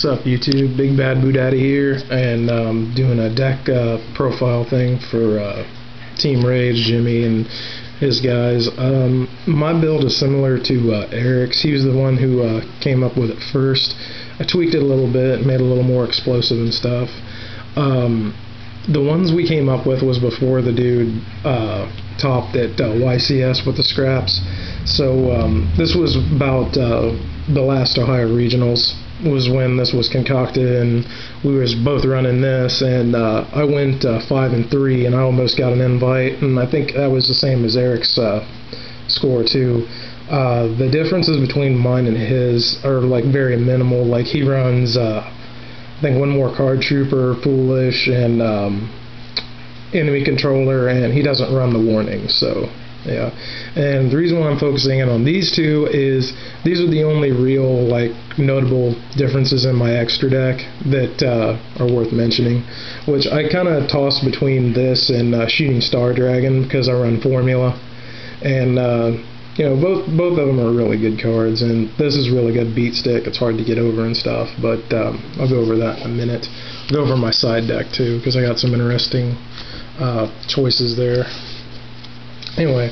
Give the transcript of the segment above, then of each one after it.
What's up, YouTube? Big Bad Boudaddy here, and doing a deck profile thing for Team Rage, Jimmy, and his guys. My build is similar to Eric's. He was the one who came up with it first. I tweaked it a little bit, made it a little more explosive and stuff. The ones we came up with was before the dude topped at YCS with the scraps. So this was about the last Ohio Regionals was when this was concocted, and we was both running this, and I went 5-3, and I almost got an invite, and I think that was the same as Eric's score too. The differences between mine and his are like very minimal. Like he runs I think one more card trooper, foolish, and enemy controller, and he doesn't run the warning. So yeah, and the reason why I'm focusing in on these two is these are the only real like notable differences in my extra deck that are worth mentioning, which I kind of toss between this and Shooting Star Dragon because I run Formula, and you know, both of them are really good cards, and this is really good beat stick. It's hard to get over and stuff, but I'll go over that in a minute. I'll go over my side deck too because I got some interesting choices there. Anyway,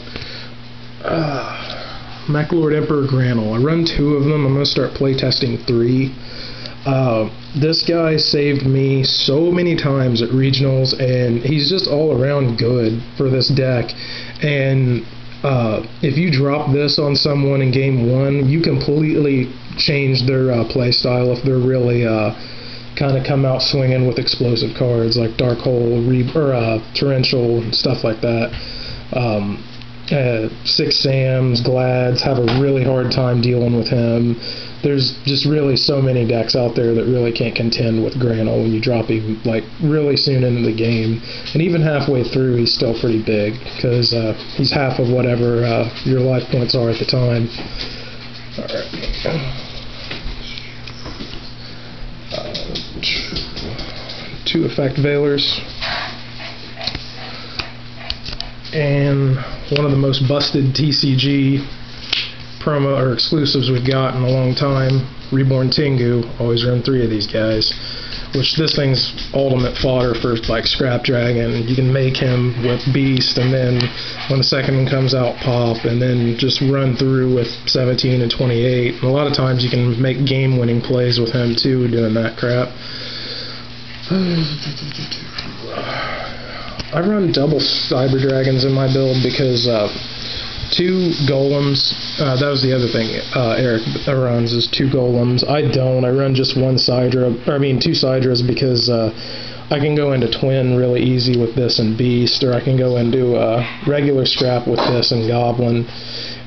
Mechlord Emperor Granel. I run 2 of them. I'm going to start playtesting 3. This guy saved me so many times at regionals, and he's just all around good for this deck. And if you drop this on someone in game 1, you completely change their play style if they're really kind of come out swinging with explosive cards like Dark Hole, Torrential, and stuff like that. Six Sams, Glads have a really hard time dealing with him. There's just really so many decks out there that really can't contend with Granel when you drop him like really soon into the game, and even halfway through he's still pretty big because he's half of whatever your life points are at the time. Alright. 2 effect veilers. And one of the most busted TCG promo or exclusives we've got in a long time, Reborn Tengu. Always run 3 of these guys, which this thing's ultimate fodder for like Scrap Dragon. You can make him with Beast, and then when the second one comes out, pop, and then just run through with 17 and 28. And a lot of times you can make game-winning plays with him too, doing that crap. I run double Cyber Dragons in my build because 2 golems, that was the other thing Eric runs, is 2 golems. I don't. I run just 1 Sidra, or I mean 2 Sidras, because I can go into twin really easy with this and Beast, or I can go into regular scrap with this and Goblin.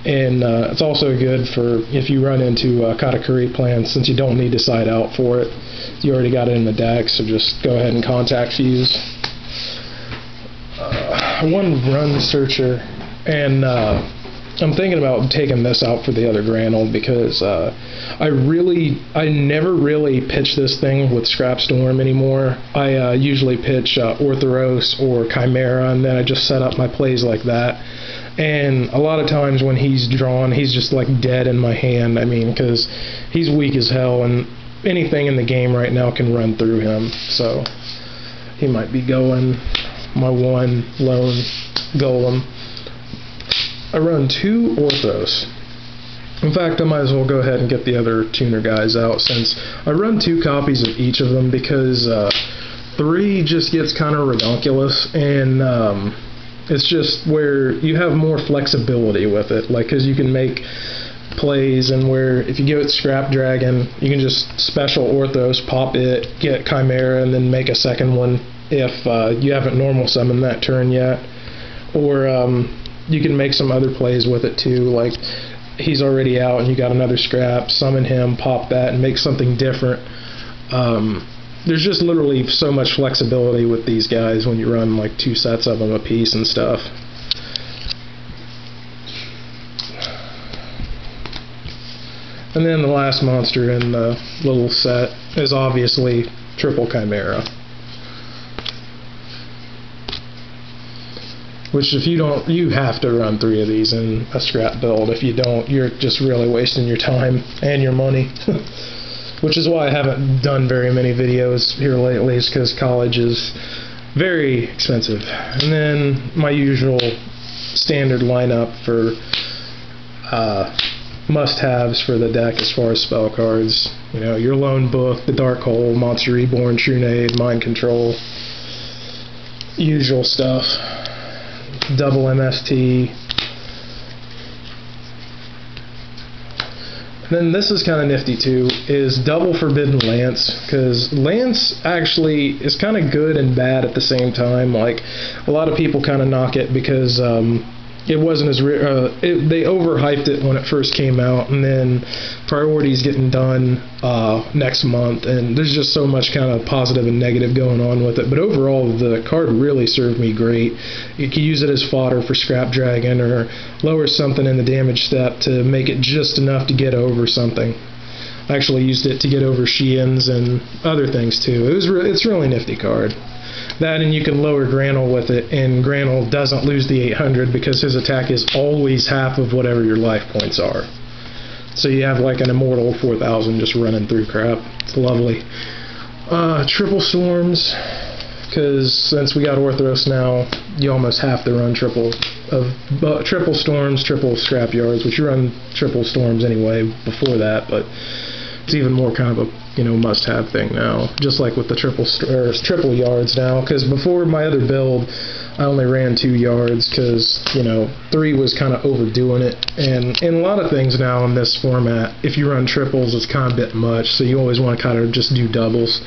And it's also good for if you run into Katakuri plans, since you don't need to side out for it. You already got it in the deck, so just go ahead and contact fuse. 1 Run Searcher, and I'm thinking about taking this out for the other Granel because I never really pitch this thing with Scrap Storm anymore. I usually pitch Orthoros or Chimera, and then I just set up my plays like that. And a lot of times when he's drawn, he's just like dead in my hand. I mean, because he's weak as hell, and anything in the game right now can run through him. So he might be going my 1 lone golem. I run 2 Orthos. In fact, I might as well go ahead and get the other tuner guys out, since I run 2 copies of each of them, because 3 just gets kind of redonkulous, and it's just where you have more flexibility with it, like, because you can make plays, and where if you give it Scrap Dragon, you can just special Orthos, pop it, get Chimera, and then make a second one if you haven't normal summoned that turn yet. Or you can make some other plays with it too, like he's already out and you got another scrap, summon him, pop that, and make something different. There's just literally so much flexibility with these guys when you run like 2 sets of them a piece and stuff. And then the last monster in the little set is obviously Triple Chimera. Which, if you don't, you have to run 3 of these in a scrap build. If you don't, you're just really wasting your time and your money. which is why I haven't done very many videos here lately, is because college is very expensive. And then my usual standard lineup for must-haves for the deck as far as spell cards. You know, your Lone Book, the Dark Hole, Monster Reborn, Trunade, Mind Control, usual stuff. Double MST. Then this is kind of nifty too, is double Forbidden Lance, because Lance actually is kind of good and bad at the same time. Like, a lot of people kind of knock it because it wasn't as they overhyped it when it first came out, and then Priority's getting done next month, and there's just so much kind of positive and negative going on with it. But overall, the card really served me great. You could use it as fodder for Scrap Dragon, or lower something in the damage step to make it just enough to get over something. I actually used it to get over Sheehan's and other things too. It's a really nifty card. That, and you can lower Granul with it, and Granul doesn't lose the 800 because his attack is always half of whatever your life points are. So you have like an immortal 4000 just running through crap. It's lovely. Triple Storms, because since we got Orthros now, you almost have to run triple Storms, triple Scrapyards, which you run triple Storms anyway before that, but it's even more kind of a must-have thing now, just like with the triple yards now, because before my other build I only ran 2 yards because 3 was kind of overdoing it, and in a lot of things now in this format, if you run triples it's kind of a bit much, so you always want to kind of just do doubles.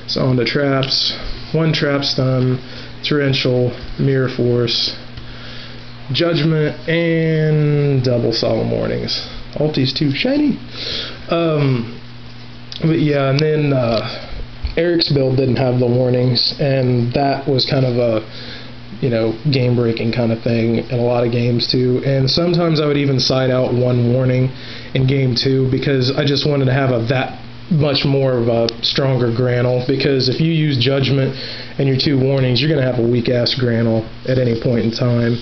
So on the traps, 1 trap stun, torrential, mirror force, judgment, and double solemn warnings. Ulti's too shiny. But yeah, and then Eric's build didn't have the warnings, and that was kind of a game-breaking kind of thing in a lot of games too. And sometimes I would even side out 1 warning in game 2 because I just wanted to have that much more of a stronger Granul, because if you use judgment and your 2 warnings, you're going to have a weak-ass Granul at any point in time.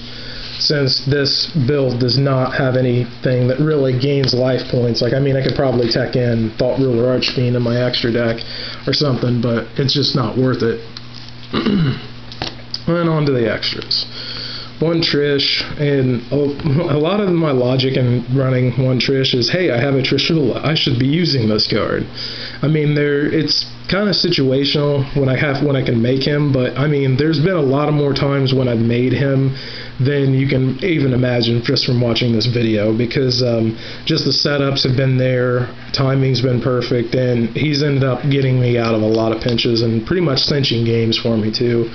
Since this build does not have anything that really gains life points, like, I mean, I could probably tech in Thought Ruler Archfiend in my extra deck or something, but it's just not worth it. And on to the extras. 1 Trish, and a lot of my logic in running 1 Trish is, hey, I have a Trishula, I should be using this card. I mean, it's kind of situational when I can make him, but I mean, there's been a lot of more times when I've made him than you can even imagine just from watching this video, because just the setups have been there, timing's been perfect, and he's ended up getting me out of a lot of pinches and pretty much cinching games for me too.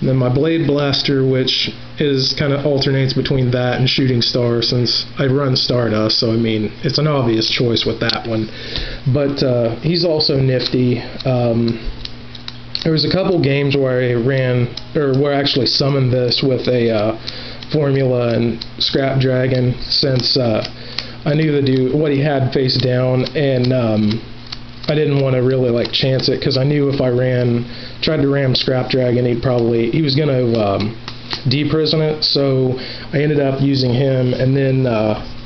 And then my Blade Blaster, which is kind of alternates between that and Shooting Star, since I run Stardust, so I mean, it's an obvious choice with that one. But he's also nifty. There was a couple games where I where I actually summoned this with a Formula and Scrap Dragon, since I knew what he had face down, and I didn't want to really like chance it, because I knew if I tried to ram Scrap Dragon, he was going to deprison it, so I ended up using him. And then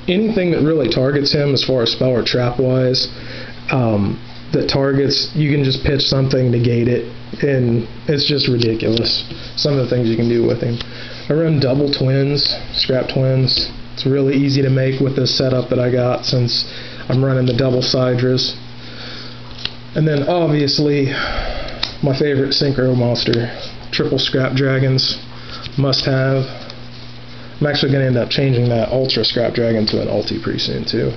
anything that really targets him as far as spell or trap wise, that targets, you can just pitch something, negate it, and it's just ridiculous, some of the things you can do with him. I run double twins, Scrap Twins. It's really easy to make with this setup that I got, since I'm running the double Sidras. And then obviously my favorite Synchro monster, triple Scrap Dragons, must have. I'm actually going to end up changing that Ultra Scrap Dragon to an ulti pretty soon too.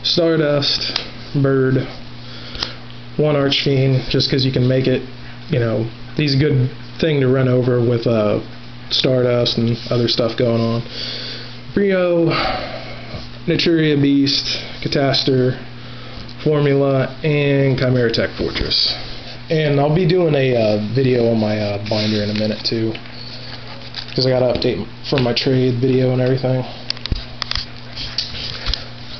Stardust, Bird, 1 Archfiend, just because you can make it, he's a good thing to run over with Stardust and other stuff going on. Brio, Naturia Beast, Catastor, Formula, and Chimera Tech Fortress. And I'll be doing a video on my binder in a minute too, because I got to update for my trade video and everything.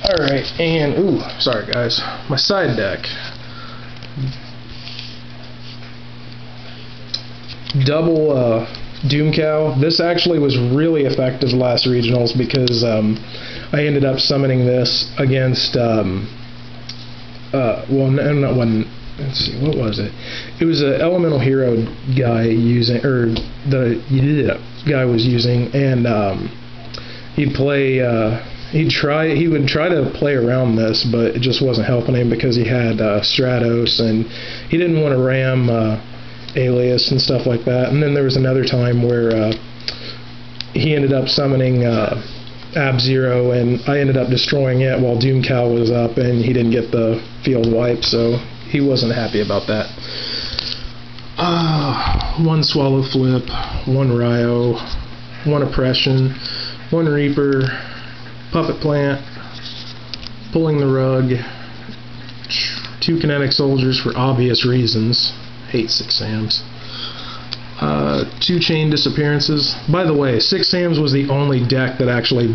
Alright, and sorry guys, my side deck. Double Doom Cow. This actually was really effective last regionals, because I ended up summoning this against well, no, not one. Let's see, what was it? It was an Elemental Hero guy using, or the guy was using, and he'd play. He would try to play around this, but it just wasn't helping him because he had Stratos, and he didn't want to ram Alias and stuff like that. And then there was another time where he ended up summoning Ab-Zero, and I ended up destroying it while Doomcow was up, and he didn't get the field wipe, so he wasn't happy about that. One Swallow Flip, one Ryo, one Oppression, one Reaper, Puppet Plant, Pulling the Rug, 2 Kinetic Soldiers for obvious reasons. Hate 6 Sams. 2 Chain Disappearances. By the way, 6 Sams was the only deck that actually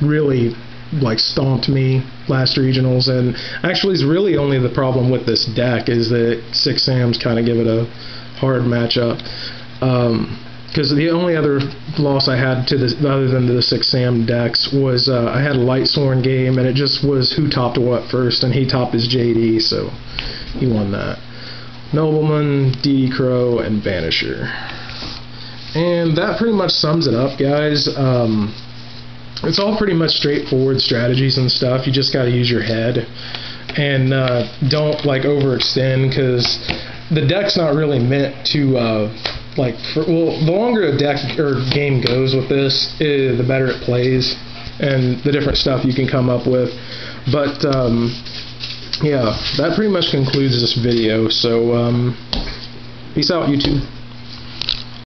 really like stomped me last regionals, and actually is really only the problem with this deck is that 6 Sams kind of give it a hard matchup. Because the only other loss I had to this, other than the 6 Sam decks, was I had a Lightsworn game, and it just was who topped what first, and he topped his JD, so he won that. Nobleman, DD Crow, and Banisher. And that pretty much sums it up, guys. It's all pretty much straightforward strategies and stuff. You just got to use your head, and don't like overextend, because the deck's not really meant to well, the longer a deck or game goes with this, the better it plays, and the different stuff you can come up with. But yeah, that pretty much concludes this video. So peace out, YouTube.